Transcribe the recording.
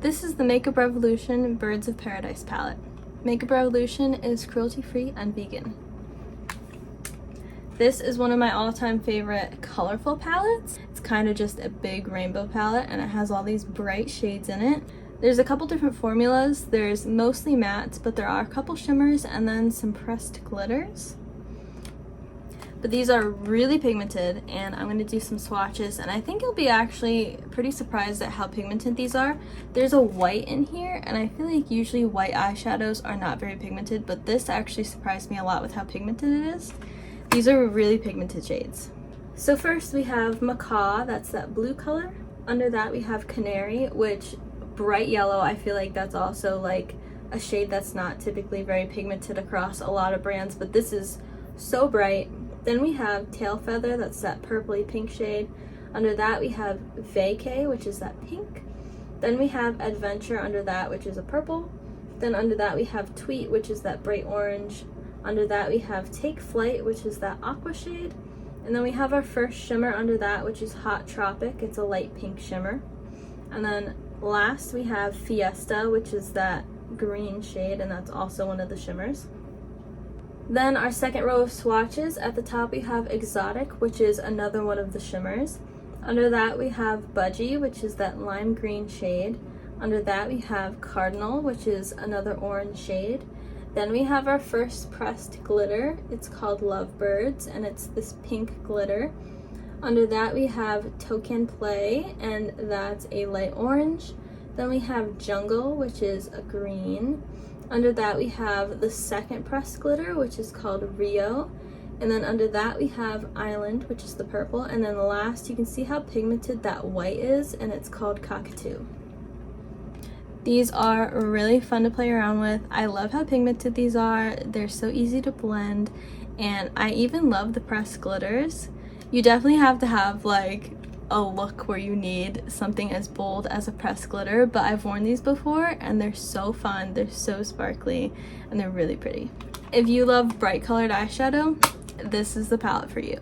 This is the Makeup Revolution Birds of Paradise palette. Makeup Revolution is cruelty-free and vegan. This is one of my all-time favorite colorful palettes. It's kind of just a big rainbow palette and it has all these bright shades in it. There's a couple different formulas. There's mostly mattes, but there are a couple shimmers and then some pressed glitters. But these are really pigmented, and I'm going to do some swatches, and I think you'll be actually pretty surprised at how pigmented these are. There's a white in here, and I feel like usually white eyeshadows are not very pigmented, but this actually surprised me a lot with how pigmented it is. These are really pigmented shades. So first we have Macaw, that's that blue color. Under that we have Canary, which bright yellow, I feel like that's also like a shade that's not typically very pigmented across a lot of brands, but this is so bright. Then we have Tail Feather, that's that purpley pink shade. Under that we have Vacay, which is that pink. Then we have Adventure under that, which is a purple. Then under that we have Tweet, which is that bright orange. Under that we have Take Flight, which is that aqua shade. And then we have our first shimmer under that, which is Hot Tropic. It's a light pink shimmer. And then last we have Fiesta, which is that green shade, and that's also one of the shimmers. Then our second row of swatches, at the top we have Exotic, which is another one of the shimmers. Under that we have Budgie, which is that lime green shade. Under that we have Cardinal, which is another orange shade. Then we have our first pressed glitter. It's called Lovebirds, and it's this pink glitter. Under that we have Token Play, and that's a light orange. Then we have Jungle, which is a green. Under that we have the second pressed glitter, which is called Rio. And then under that we have Island, which is the purple. And then the last, you can see how pigmented that white is, and it's called Cockatoo. These are really fun to play around with. I love how pigmented these are. They're so easy to blend, and I even love the pressed glitters. You definitely have to have like a look where you need something as bold as a pressed glitter, but I've worn these before and they're so fun, they're so sparkly, and they're really pretty. If you love bright colored eyeshadow, this is the palette for you.